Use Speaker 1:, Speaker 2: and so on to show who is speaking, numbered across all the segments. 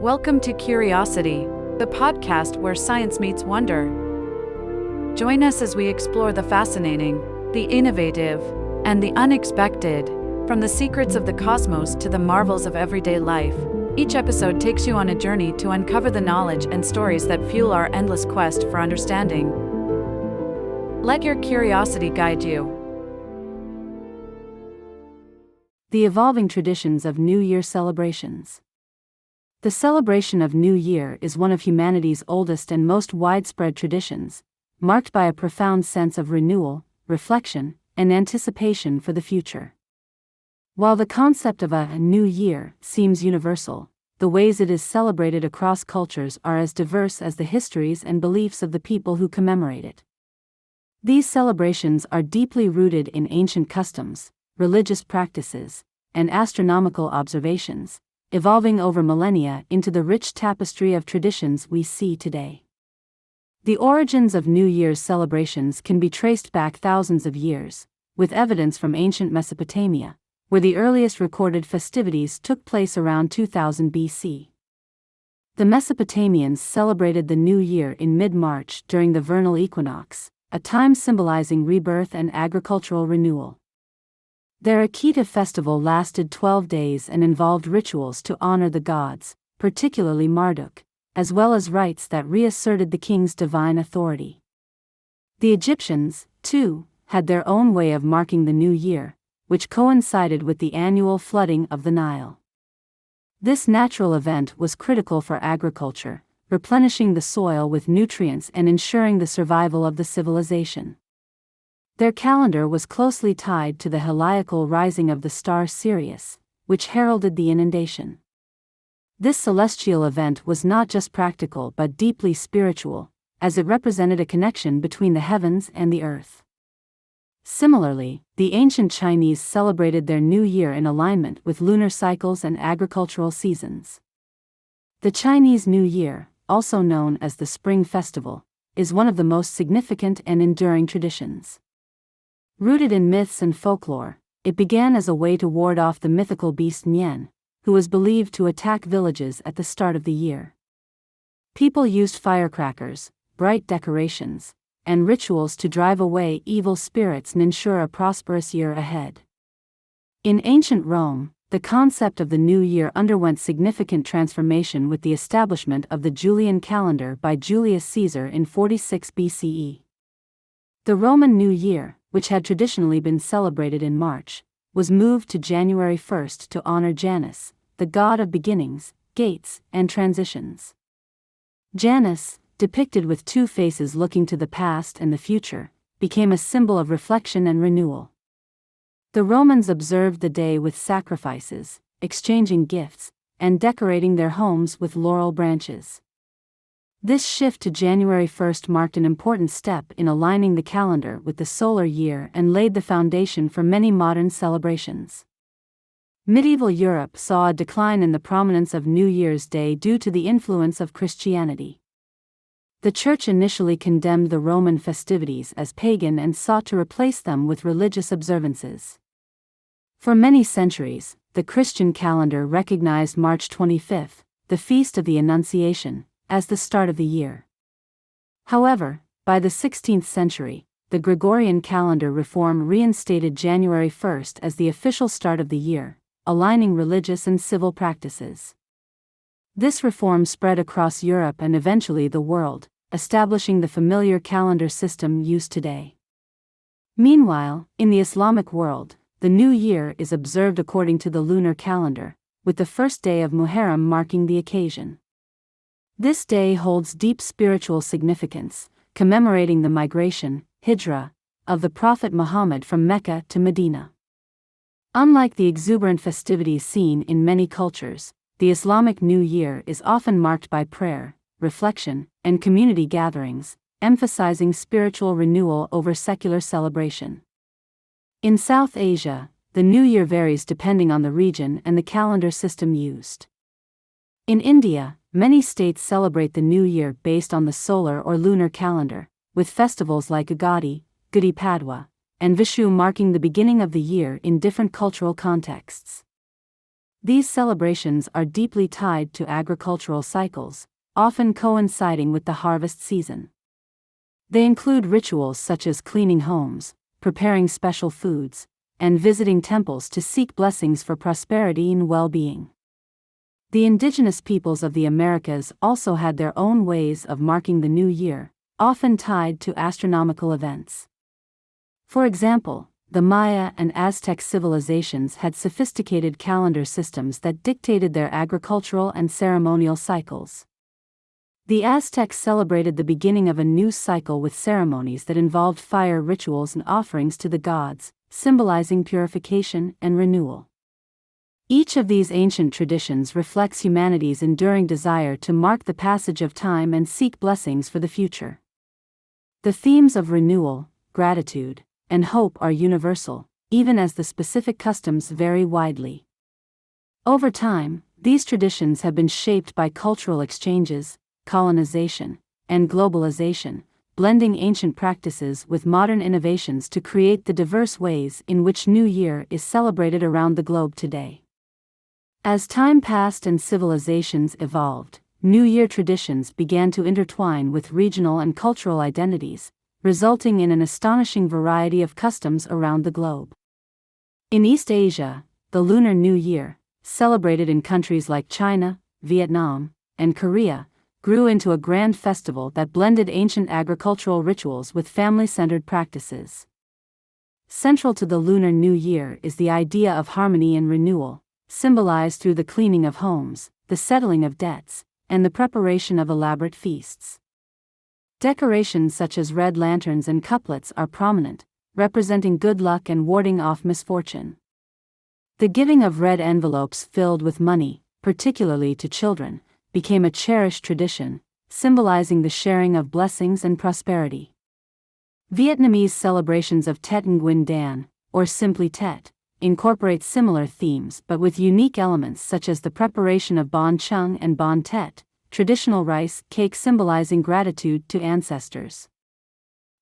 Speaker 1: Welcome to Curiosity, the podcast where science meets wonder. Join us as we explore the fascinating, the innovative, and the unexpected, from the secrets of the cosmos to the marvels of everyday life. Each episode takes you on a journey to uncover the knowledge and stories that fuel our endless quest for understanding. Let your curiosity guide you.
Speaker 2: The evolving traditions of New Year celebrations. The celebration of New Year is one of humanity's oldest and most widespread traditions, marked by a profound sense of renewal, reflection, and anticipation for the future. While the concept of a new year seems universal, the ways it is celebrated across cultures are as diverse as the histories and beliefs of the people who commemorate it. These celebrations are deeply rooted in ancient customs, religious practices, and astronomical observations, evolving over millennia into the rich tapestry of traditions we see today. The origins of New Year's celebrations can be traced back thousands of years, with evidence from ancient Mesopotamia, where the earliest recorded festivities took place around 2000 BC. The Mesopotamians celebrated the New Year in mid-March during the vernal equinox, a time symbolizing rebirth and agricultural renewal. Their Akita festival lasted 12 days and involved rituals to honor the gods, particularly Marduk, as well as rites that reasserted the king's divine authority. The Egyptians, too, had their own way of marking the new year, which coincided with the annual flooding of the Nile. This natural event was critical for agriculture, replenishing the soil with nutrients and ensuring the survival of the civilization. Their calendar was closely tied to the heliacal rising of the star Sirius, which heralded the inundation. This celestial event was not just practical but deeply spiritual, as it represented a connection between the heavens and the earth. Similarly, the ancient Chinese celebrated their new year in alignment with lunar cycles and agricultural seasons. The Chinese New Year, also known as the Spring Festival, is one of the most significant and enduring traditions. Rooted in myths and folklore, it began as a way to ward off the mythical beast Nian, who was believed to attack villages at the start of the year. People used firecrackers, bright decorations, and rituals to drive away evil spirits and ensure a prosperous year ahead. In ancient Rome, the concept of the new year underwent significant transformation with the establishment of the Julian calendar by Julius Caesar in 46 BCE. The Roman New Year, which had traditionally been celebrated in March, was moved to January 1st to honor Janus, the god of beginnings, gates, and transitions. Janus, depicted with two faces looking to the past and the future, became a symbol of reflection and renewal. The Romans observed the day with sacrifices, exchanging gifts, and decorating their homes with laurel branches. This shift to January 1st marked an important step in aligning the calendar with the solar year and laid the foundation for many modern celebrations. Medieval Europe saw a decline in the prominence of New Year's Day due to the influence of Christianity. The Church initially condemned the Roman festivities as pagan and sought to replace them with religious observances. For many centuries, the Christian calendar recognized March 25th, the Feast of the Annunciation, as the start of the year. However, by the 16th century, the Gregorian calendar reform reinstated January 1st as the official start of the year, aligning religious and civil practices. This reform spread across Europe and eventually the world, establishing the familiar calendar system used today. Meanwhile, in the Islamic world, the new year is observed according to the lunar calendar, with the first day of Muharram marking the occasion. This day holds deep spiritual significance, commemorating the migration, hijrah, of the Prophet Muhammad from Mecca to Medina. Unlike the exuberant festivities seen in many cultures, the Islamic New Year is often marked by prayer, reflection, and community gatherings, emphasizing spiritual renewal over secular celebration. In South Asia, the New Year varies depending on the region and the calendar system used. In India, many states celebrate the New Year based on the solar or lunar calendar, with festivals like Ugadi, Gudi Padwa, and Vishu marking the beginning of the year in different cultural contexts. These celebrations are deeply tied to agricultural cycles, often coinciding with the harvest season. They include rituals such as cleaning homes, preparing special foods, and visiting temples to seek blessings for prosperity and well-being. The indigenous peoples of the Americas also had their own ways of marking the new year, often tied to astronomical events. For example, the Maya and Aztec civilizations had sophisticated calendar systems that dictated their agricultural and ceremonial cycles. The Aztecs celebrated the beginning of a new cycle with ceremonies that involved fire rituals and offerings to the gods, symbolizing purification and renewal. Each of these ancient traditions reflects humanity's enduring desire to mark the passage of time and seek blessings for the future. The themes of renewal, gratitude, and hope are universal, even as the specific customs vary widely. Over time, these traditions have been shaped by cultural exchanges, colonization, and globalization, blending ancient practices with modern innovations to create the diverse ways in which New Year is celebrated around the globe today. As time passed and civilizations evolved, New Year traditions began to intertwine with regional and cultural identities, resulting in an astonishing variety of customs around the globe. In East Asia, the Lunar New Year, celebrated in countries like China, Vietnam, and Korea, grew into a grand festival that blended ancient agricultural rituals with family-centered practices. Central to the Lunar New Year is the idea of harmony and renewal, symbolized through the cleaning of homes, the settling of debts, and the preparation of elaborate feasts. Decorations such as red lanterns and couplets are prominent, representing good luck and warding off misfortune. The giving of red envelopes filled with money, particularly to children, became a cherished tradition, symbolizing the sharing of blessings and prosperity. Vietnamese celebrations of Tet Nguyen Dan, or simply Tet, incorporate similar themes but with unique elements such as the preparation of Bon Chung and Bon Tet, traditional rice cake symbolizing gratitude to ancestors.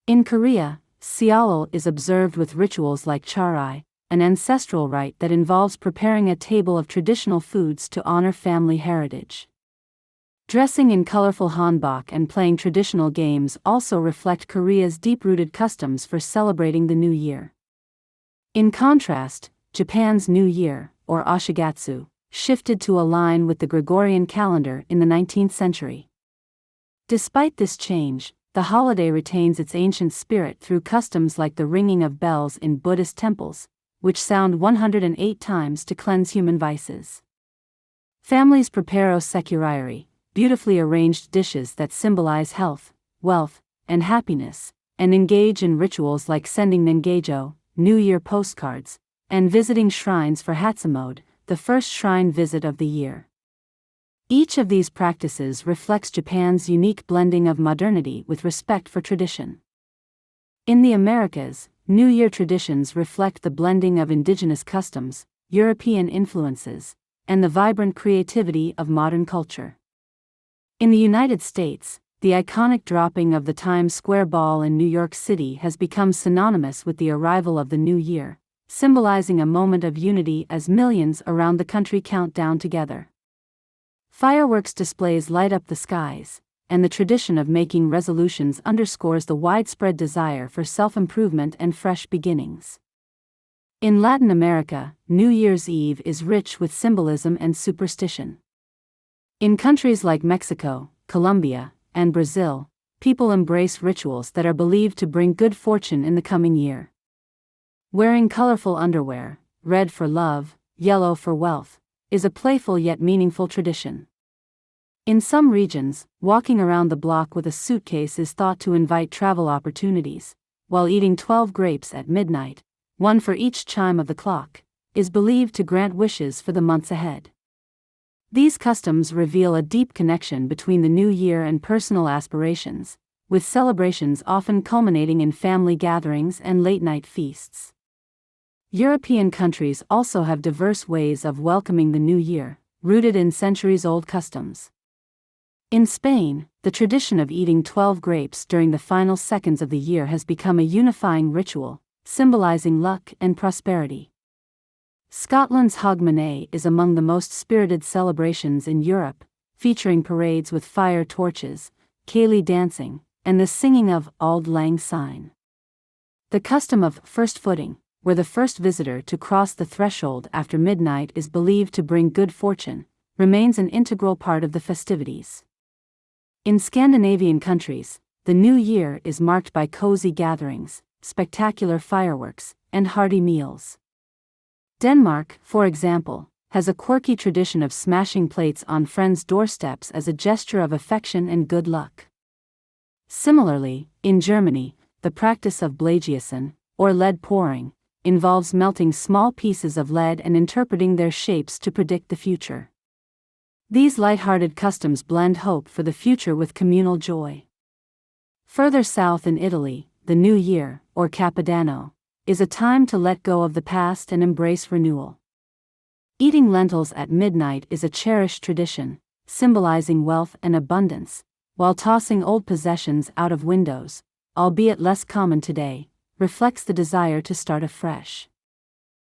Speaker 2: In Korea, Seollal is observed with rituals like charai, an ancestral rite that involves preparing a table of traditional foods to honor family heritage. Dressing in colorful hanbok and playing traditional games also reflect Korea's deep-rooted customs for celebrating the new year. In contrast, Japan's New Year, or Oshigatsu, shifted to align with the Gregorian calendar in the 19th century. Despite this change, the holiday retains its ancient spirit through customs like the ringing of bells in Buddhist temples, which sound 108 times to cleanse human vices. Families prepare osekurairi, beautifully arranged dishes that symbolize health, wealth, and happiness, and engage in rituals like sending nengejo, New Year postcards, and visiting shrines for Hatsumode, the first shrine visit of the year. Each of these practices reflects Japan's unique blending of modernity with respect for tradition. In the Americas, New Year traditions reflect the blending of indigenous customs, European influences, and the vibrant creativity of modern culture. In the United States, the iconic dropping of the Times Square ball in New York City has become synonymous with the arrival of the new year, symbolizing a moment of unity as millions around the country count down together. Fireworks displays light up the skies, and the tradition of making resolutions underscores the widespread desire for self-improvement and fresh beginnings. In Latin America, New Year's Eve is rich with symbolism and superstition. In countries like Mexico, Colombia, and Brazil, people embrace rituals that are believed to bring good fortune in the coming year. Wearing colorful underwear, red for love, yellow for wealth, is a playful yet meaningful tradition. In some regions, walking around the block with a suitcase is thought to invite travel opportunities, while eating 12 grapes at midnight, one for each chime of the clock, is believed to grant wishes for the months ahead. These customs reveal a deep connection between the new year and personal aspirations, with celebrations often culminating in family gatherings and late-night feasts. European countries also have diverse ways of welcoming the new year, rooted in centuries-old customs. In Spain, the tradition of eating 12 grapes during the final seconds of the year has become a unifying ritual, symbolizing luck and prosperity. Scotland's Hogmanay is among the most spirited celebrations in Europe, featuring parades with fire torches, ceilidh dancing, and the singing of Auld Lang Syne. The custom of first footing, where the first visitor to cross the threshold after midnight is believed to bring good fortune, remains an integral part of the festivities. In Scandinavian countries, the New Year is marked by cozy gatherings, spectacular fireworks, and hearty meals. Denmark, for example, has a quirky tradition of smashing plates on friends' doorsteps as a gesture of affection and good luck. Similarly, in Germany, the practice of Blagiessen, or lead pouring, involves melting small pieces of lead and interpreting their shapes to predict the future. These light-hearted customs blend hope for the future with communal joy. Further south in Italy, the New Year, or Capodanno, is a time to let go of the past and embrace renewal. Eating lentils at midnight is a cherished tradition, symbolizing wealth and abundance, while tossing old possessions out of windows, albeit less common today, reflects the desire to start afresh.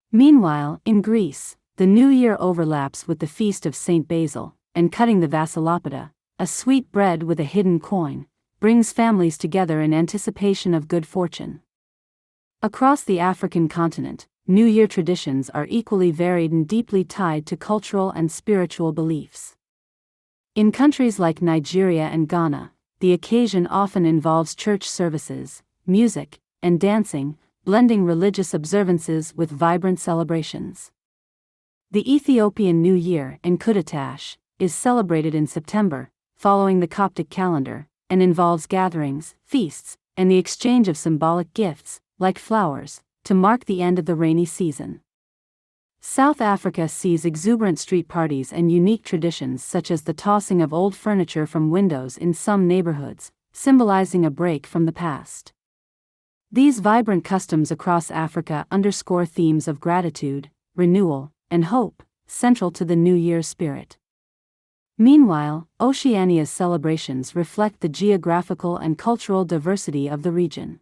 Speaker 2: Meanwhile, in Greece, the New Year overlaps with the feast of Saint Basil, and cutting the Vasilopeda, a sweet bread with a hidden coin, brings families together in anticipation of good fortune. Across the African continent, New Year traditions are equally varied and deeply tied to cultural and spiritual beliefs. In countries like Nigeria and Ghana, the occasion often involves church services, music, and dancing, blending religious observances with vibrant celebrations. The Ethiopian New Year, Enkudattash, is celebrated in September, following the Coptic calendar, and involves gatherings, feasts, and the exchange of symbolic gifts, like flowers, to mark the end of the rainy season. South Africa sees exuberant street parties and unique traditions such as the tossing of old furniture from windows in some neighborhoods, symbolizing a break from the past. These vibrant customs across Africa underscore themes of gratitude, renewal, and hope, central to the New Year's spirit. Meanwhile, Oceania's celebrations reflect the geographical and cultural diversity of the region.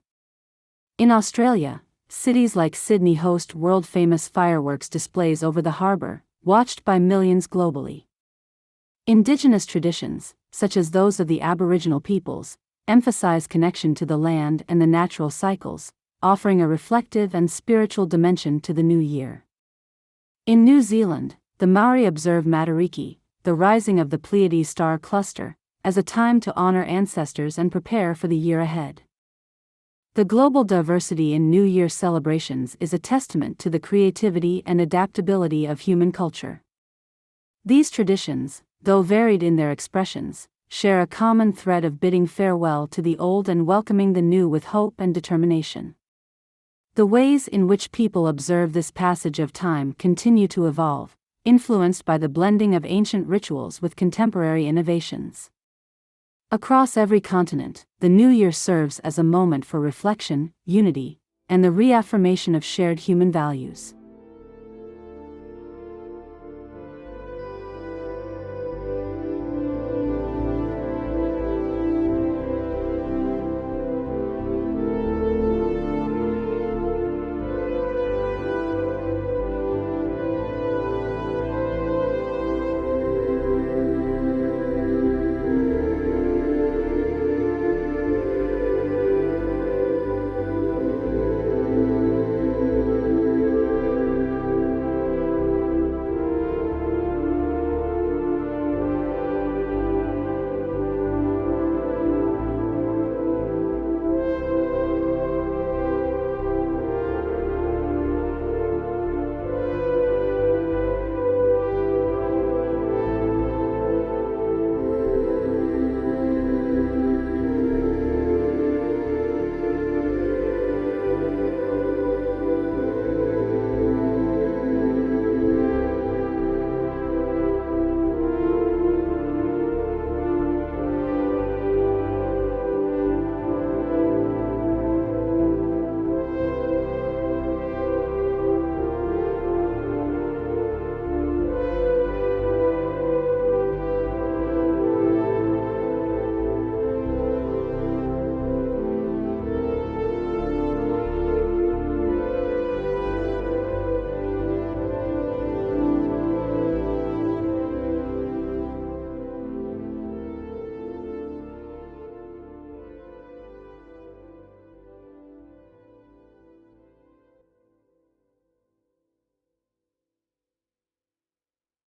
Speaker 2: In Australia, cities like Sydney host world-famous fireworks displays over the harbour, watched by millions globally. Indigenous traditions, such as those of the Aboriginal peoples, emphasize connection to the land and the natural cycles, offering a reflective and spiritual dimension to the new year. In New Zealand, the Maori observe Matariki, the rising of the Pleiades star cluster, as a time to honor ancestors and prepare for the year ahead. The global diversity in New Year celebrations is a testament to the creativity and adaptability of human culture. These traditions, though varied in their expressions, share a common thread of bidding farewell to the old and welcoming the new with hope and determination. The ways in which people observe this passage of time continue to evolve, influenced by the blending of ancient rituals with contemporary innovations. Across every continent, the New Year serves as a moment for reflection, unity, and the reaffirmation of shared human values.